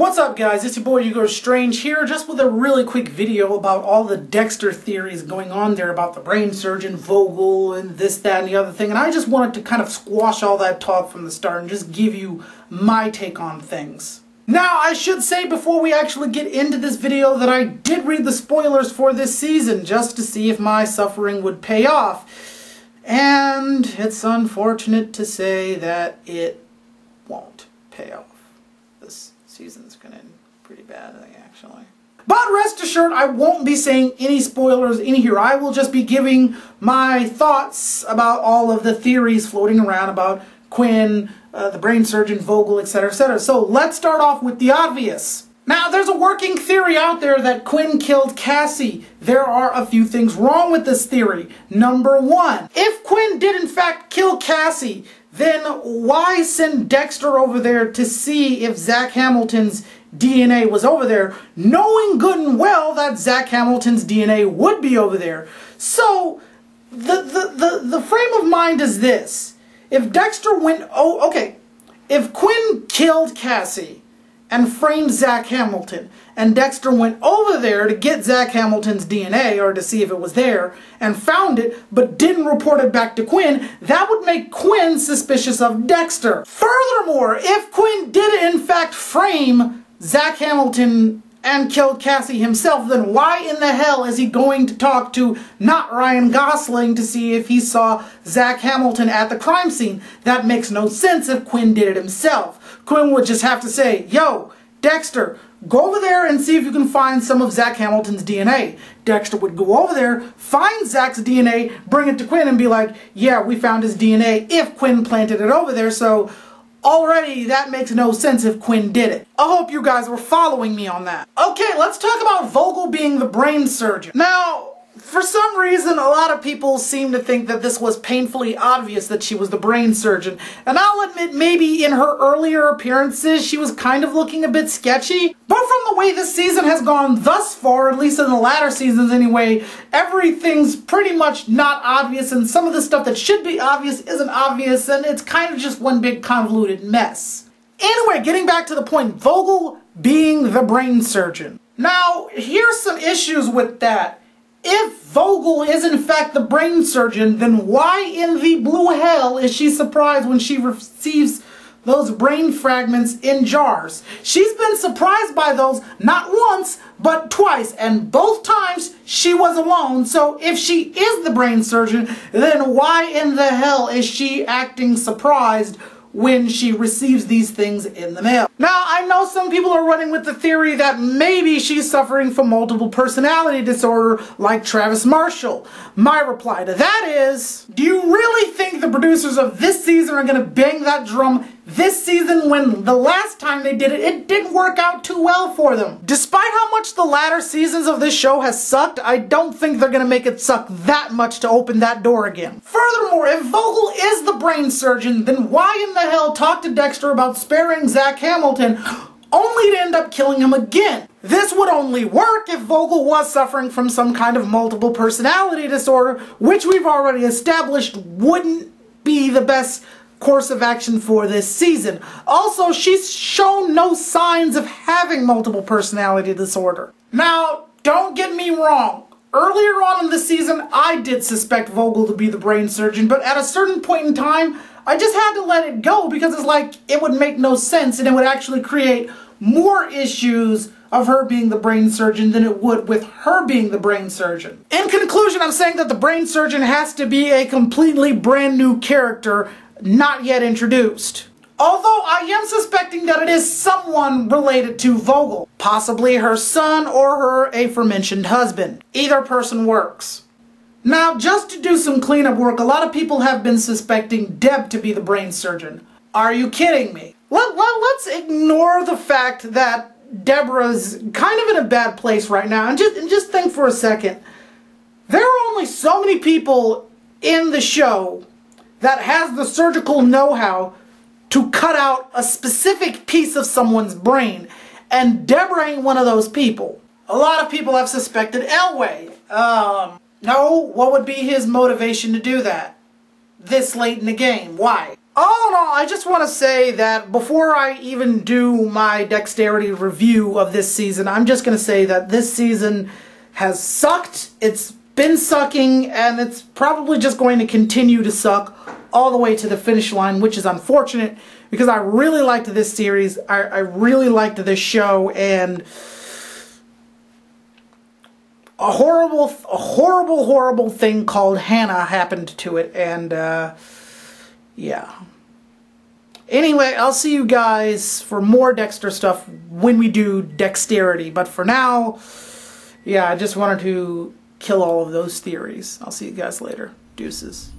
What's up, guys? It's your boy Hugo Strange here, just with a really quick video about all the Dexter theories going on there about the brain surgeon, Vogel, and this, that, and the other thing. And I just wanted to kind of squash all that talk from the start and just give you my take on things. Now, I should say before we actually get into this video that I did read the spoilers for this season just to see if my suffering would pay off. And it's unfortunate to say that it won't pay off. This season's gonna end pretty bad, I think, actually. But rest assured, I won't be saying any spoilers in here. I will just be giving my thoughts about all of the theories floating around about Quinn, the brain surgeon, Vogel, etc., etc. So let's start off with the obvious. Now, there's a working theory out there that Quinn killed Cassie. There are a few things wrong with this theory. Number one, if Quinn did in fact kill Cassie, then why send Dexter over there to see if Zach Hamilton's DNA was over there, knowing good and well that Zach Hamilton's DNA would be over there? So, the frame of mind is this. If Dexter went, if Quinn killed Cassie and framed Zach Hamilton, and Dexter went over there to get Zach Hamilton's DNA, or to see if it was there, and found it, but didn't report it back to Quinn, that would make Quinn suspicious of Dexter. Furthermore, if Quinn did in fact frame Zach Hamilton and killed Cassie himself, then why in the hell is he going to talk to not Ryan Gosling to see if he saw Zach Hamilton at the crime scene? That makes no sense if Quinn did it himself. Quinn would just have to say, yo, Dexter, go over there and see if you can find some of Zach Hamilton's DNA. Dexter would go over there, find Zach's DNA, bring it to Quinn and be like, yeah, we found his DNA if Quinn planted it over there, so already that makes no sense if Quinn did it. I hope you guys were following me on that. Okay, let's talk about Vogel being the brain surgeon. Now, for some reason, a lot of people seem to think that this was painfully obvious that she was the brain surgeon. And I'll admit, maybe in her earlier appearances, she was kind of looking a bit sketchy. But from the way this season has gone thus far, at least in the latter seasons anyway, everything's pretty much not obvious, and some of the stuff that should be obvious isn't obvious, and it's kind of just one big convoluted mess. Anyway, getting back to the point, Vogel being the brain surgeon. Now, here's some issues with that. If Vogel is in fact the brain surgeon, then why in the blue hell is she surprised when she receives those brain fragments in jars? She's been surprised by those not once, but twice, and both times she was alone. So if she is the brain surgeon, then why in the hell is she acting surprised when she receives these things in the mail? Now, I know some people are running with the theory that maybe she's suffering from multiple personality disorder like Travis Marshall. My reply to that is, do you really think the producers of this season are going to bang that drum this season when the last time they did it, it didn't work out too well for them? Despite how much the latter seasons of this show has sucked, I don't think they're going to make it suck that much to open that door again. Furthermore, if Vogel is the brain surgeon, then why in the hell talk to Dexter about sparing Zach Hamilton, only to end up killing him again? This would only work if Vogel was suffering from some kind of multiple personality disorder, which we've already established wouldn't be the best course of action for this season. Also, she's shown no signs of having multiple personality disorder. Now, don't get me wrong. Earlier on in the season, I did suspect Vogel to be the brain surgeon, but at a certain point in time, I just had to let it go because it's like it would make no sense and it would actually create more issues of her being the brain surgeon than it would with her being the brain surgeon. In conclusion, I'm saying that the brain surgeon has to be a completely brand new character, not yet introduced. Although I am suspecting that it is someone related to Vogel. Possibly her son or her aforementioned husband. Either person works. Now, just to do some cleanup work, a lot of people have been suspecting Deb to be the brain surgeon. Are you kidding me? Let's ignore the fact that Deborah's kind of in a bad place right now, and just think for a second. There are only so many people in the show that has the surgical know-how to cut out a specific piece of someone's brain, and Deborah ain't one of those people. A lot of people have suspected Elway. No, what would be his motivation to do that this late in the game? Why? All in all, I just want to say that before I even do my dexterity review of this season, I'm just going to say that this season has sucked. It's been sucking, and it's probably just going to continue to suck all the way to the finish line, which is unfortunate because I really liked this series. I really liked this show, and a horrible thing called Hannah happened to it, and yeah. Anyway, I'll see you guys for more Dexter stuff when we do Dexterity. But for now, yeah, I just wanted to kill all of those theories. I'll see you guys later. Deuces.